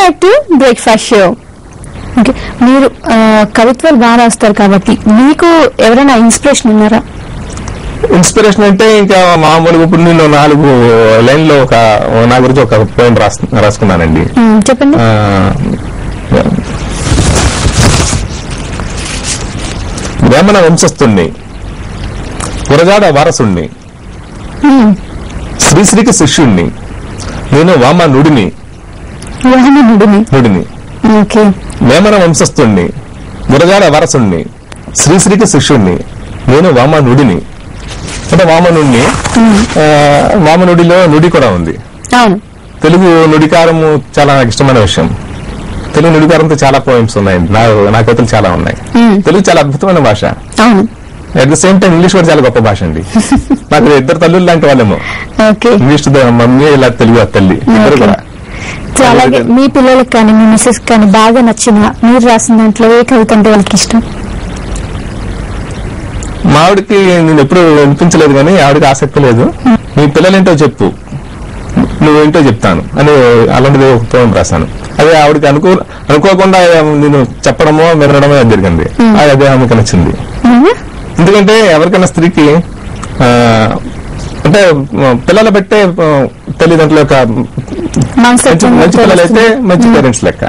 Back to breakfast show. Okay, మీరు కవిత్వాలు బాగా రాస్తారు కాబట్టి మీకు ఎవరైనా ఇన్స్పిరేషన్ ఉన్నారా? ఇన్స్పిరేషన్ అంటే ఇంకా మామూలుగా ఇప్పుడు నేను 4 లైన్లో నా గురించి ఒక పోయం రాసుకున్నానండి. చెప్పండి. వేమన వంశస్థుణ్ణి, గురజాడ వారసుణ్ణి, శ్రీశ్రీకి శిష్యుణ్ణి, నేను వామనుడిని. వేమన వంశస్థుణ్ణి, గురజాడ వారసుణ్ణి, శ్రీశ్రీకి శిష్యుణ్ణి, నేను వామనుడిని. అంటే వామనుడిలో నుడి కూడా ఉంది. తెలుగు నుడికారము చాలా నాకు ఇష్టమైన విషయం. తెలుగు నుడికారంతో చాలా పోయిమ్స్ ఉన్నాయి, నా కవితలు చాలా ఉన్నాయి. తెలుగు చాలా అద్భుతమైన భాష. At the same time English కూడా చాలా గొప్ప భాష అండి. నాకు 2 తల్లులు లాంటి వాళ్ళేమో. ఇంగ్లీష్ మమ్మీ ఇలా తెలుగు తల్లి ఇద్దరు కూడా. అలాగే మీ పిల్లలకు కానీ మీ మిస్సెస్ కానీ బాగా నచ్చిన మీరు రాసిన దాంట్లో ఏ కవిత అంటే వాళ్ళకి ఇష్టం? మా ఆవిడకి నేను ఎప్పుడు వినిపించలేదు కానీ ఆవిడకి ఆసక్తి లేదు. మీ పిల్లలేంటో చెప్పు, నువ్వేంటో చెప్తాను అని అలాంటిది ఒక పోయం రాశాను. అదే ఆవిడకి అనుకోకుండా నేను చెప్పడమో మెరడమో జరిగింది. అదే ఆమెకు నచ్చింది. ఎందుకంటే ఎవరికైనా స్త్రీకి అంటే పిల్లల బట్టే తల్లిదండ్రుల యొక్క మంచి పిల్లలైతే మంచి పేరెంట్స్ లెక్క.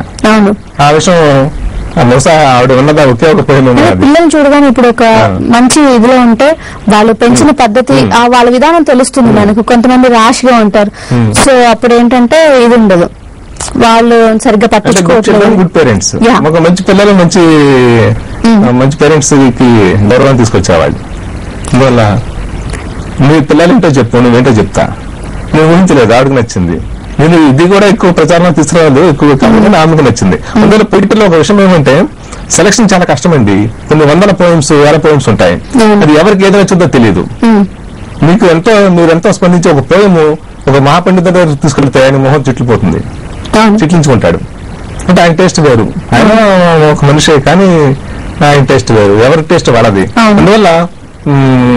ఆ విషయం బహుశా ఆవిడ ఉన్నదా ఒకే ఒక పోయిన పిల్లలు చూడగానే ఇప్పుడు ఒక మంచి ఇదిలో ఉంటే వాళ్ళు పెంచిన పద్ధతి వాళ్ళ విధానం తెలుస్తుంది మనకు. కొంతమంది ర్యాష్గా ఉంటారు, సో అప్పుడు ఏంటంటే ఇది ఉండదు, వాళ్ళు సరిగ్గా పట్టించుకోవట్లేదు. గుడ్ పేరెంట్స్, ఒక మంచి పిల్లలు మంచి పేరెంట్స్ కి గౌరవం తీసుకొచ్చేవాళ్ళు. అందువల్ల మీ పిల్లలేంటో చెప్పు, నువ్వేంటో చెప్తా. నేను ఊహించలేదు, ఆవిడకి నచ్చింది. నేను ఇది కూడా ఎక్కువ ప్రచారంలో తీసుకురావాలి, ఎక్కువ కాబట్టి ఆమెకు నచ్చింది. అందువల్ల పొయిటరీలో ఒక విషయం ఏమంటే సెలక్షన్ చాలా కష్టమండి. కొన్ని 100 పోయిమ్స్ 1000 పోయిమ్స్ ఉంటాయి. అది ఎవరికి ఏదో వచ్చిందో తెలియదు. మీరెంతో స్పందించి ఒక పోయము ఒక మహాపండిత దగ్గర తీసుకెళ్తే ఆయన మొహం చిట్లిపోతుంది, చిట్లించుకుంటాడు. అంటే ఆయన టేస్ట్ వేరు, ఆయన ఒక మనిషి కానీ ఆయన టేస్ట్ వేరు, ఎవరి టేస్ట్ వాళ్ళది. అందువల్ల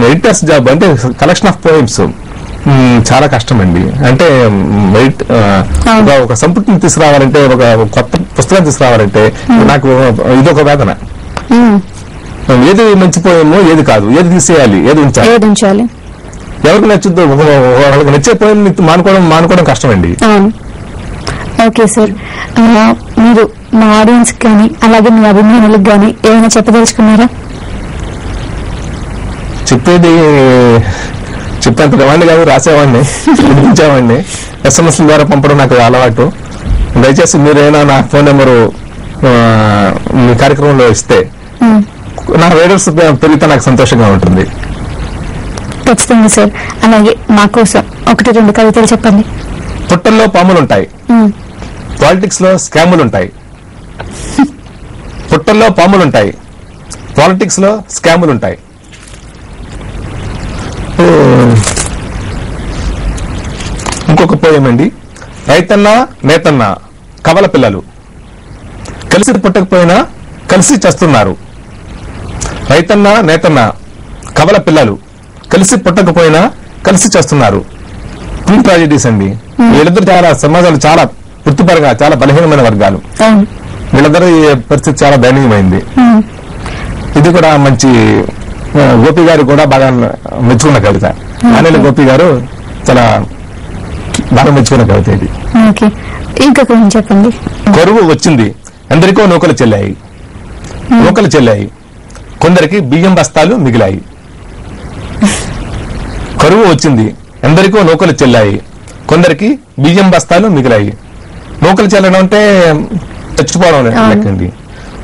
ఎడిటర్స్ జాబ్ అంటే కలెక్షన్ ఆఫ్ పోయిమ్స్ చాలా కష్టం అండి. అంటే ఒక సంపుటిని తీసుకురావాలంటే, ఒక కొత్త పుస్తకం తీసుకురావాలంటే నాకు ఇదొక వేదన. ఏది మంచి పోయమో ఏది కాదు, ఏది తీసేయాలి, ఏది ఉంచాలి, ఎవరికి నచ్చుద్దో వాళ్ళకి నచ్చే పోయం మానుకోవడం కష్టం అండి. ఓకే సార్, మీరు మా ఆడియన్స్ కానీ అలాగే మీ అభిమానులకు కానీ ఏమైనా చెప్పదలుచుకున్నారా? చెప్పేంత వాడిని కాదు, రాసేవాడిని, వినిపించేవాడిని. SMS ద్వారా పంపడం నాకు అలవాటు. దయచేసి మీరైనా నా ఫోన్ నెంబరు మీ కార్యక్రమంలో ఇస్తే నా రైడర్స్ పెరిగితే నాకు సంతోషంగా ఉంటుంది. ఖచ్చితంగా సార్. అలాగే మా కోసం 1-2 కవితలు చెప్పండి. పుట్టల్లో పాములుంటాయి, పాలిటిక్స్ లో స్కాములుంటాయి. పుట్టల్లో పాములుంటాయి, పాలిటిక్స్ లో స్కాములుంటాయి. ఇంకొక పోయం అండి. రైతన్న నేతన్న కవల పిల్లలు కలిసి పుట్టకపోయినా కలిసి చేస్తున్నారు. రైతన్న నేతన్న కవల పిల్లలు కలిసి పుట్టకపోయినా కలిసి చేస్తున్నారు. ట్విన్ ట్రాజెడీస్ అండి. వీళ్ళిద్దరు చాలా సమాజాలు చాలా వృత్తిపరంగా చాలా బలహీనమైన వర్గాలు. వీళ్ళిద్దరు పరిస్థితి చాలా దయనీయమైంది. ఇది కూడా మంచి గోపి గారు కూడా బాగా మెచ్చుకున్న కవిత. అనిల్ గోపి గారు చాలా బాగా మెచ్చుకున్న కవిత ఇది. చెప్పండి. కరువు వచ్చింది, ఎందరికో నూకలు చెల్లాయి, కొందరికి బియ్యం బస్తాలు మిగిలాయి. కరువు వచ్చింది, ఎందరికో నూకలు చెల్లాయి, కొందరికి బియ్యం బస్తాలు మిగిలాయి. నూకలు చెల్లడం అంటే చచ్చిపోవడం లెక్కండి.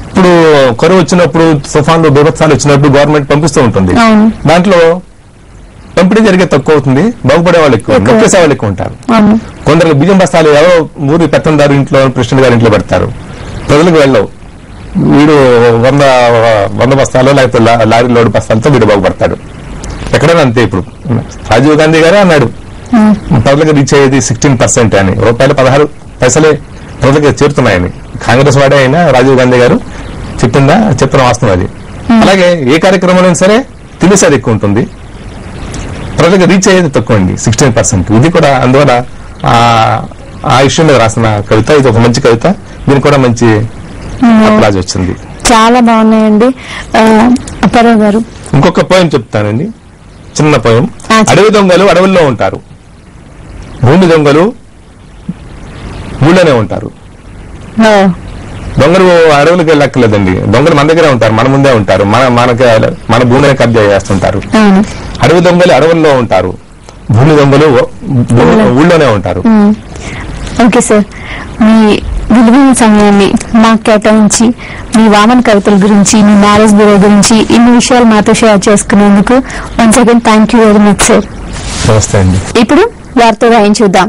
ఇప్పుడు కరువు వచ్చినప్పుడు, తుఫాన్లు బీభత్సాలు వచ్చినప్పుడు గవర్నమెంట్ పంపిస్తూ ఉంటుంది. దాంట్లో పంపిణీ జరిగే తక్కువ అవుతుంది, బాగుపడే వాళ్ళు ఎక్కువ, నొక్కేసే వాళ్ళు ఎక్కువ ఉంటారు. కొందరికి బియ్యం బస్తాలు ఎవరో ఊరి పెత్తందారు ఇంట్లో, ప్రెసిడెంట్ గారి ఇంట్లో పెడతారు, ప్రజలకు వెళ్ళవు. వీడు 100 బస్తాలు లేకపోతే లారీ లోడ్ బస్తాలతో వీడు బాగుపడతాడు. ఎక్కడైనా అంతే. ఇప్పుడు రాజీవ్ గాంధీ గారే అన్నాడు ప్రజలకు రీచ్ అయ్యేది 16% అని, ₹16 ప్రజలకు చేరుతున్నాయని. కాంగ్రెస్ వాడే అయినా రాజీవ్ గాంధీ గారు చెప్పిన వాస్తవం అది. అలాగే ఏ కార్యక్రమం సరే తినేసేది ఎక్కువ ఉంటుంది, ప్రజలకు రీచ్ అయ్యేది తక్కువ అండి, 16%. ఇది కూడా అందువల్ల ఆ విషయం మీద రాసిన కవిత. ఇది ఒక మంచి కవిత, దీనికి కూడా మంచి అప్లాజ్ వచ్చింది. చాలా బాగున్నాయండి. అప్పారావు గారు ఇంకొక పోయం చెప్తానండి, చిన్న పోయం. అడవి దొంగలు అడవుల్లో ఉంటారు, భూమి దొంగలు ఊళ్ళోనే ఉంటారు. దొంగలు అడవులకి వెళ్ళక్కర్లేదండి, దొంగలు మన దగ్గరే ఉంటారు, మన ముందే ఉంటారు, మన భూమిని కబ్జా చేస్తుంటారు. అడవి దొంగలు అడవుల్లో ఉంటారు, భూమి దొంగలు ఊళ్ళోనే ఉంటారు. ఓకే సార్, మీ విలువైన సమయాన్ని మాకు కేటాయించి మీ వామన్ కవితల గురించి, మీ మ్యారేజ్ బ్యూరో గురించి ఇన్ని విషయాలు మాతో షేర్ చేసుకునేందుకు once again thank you very much sir. నమస్తే అండి. ఇప్పుడు వార్త చూద్దాం.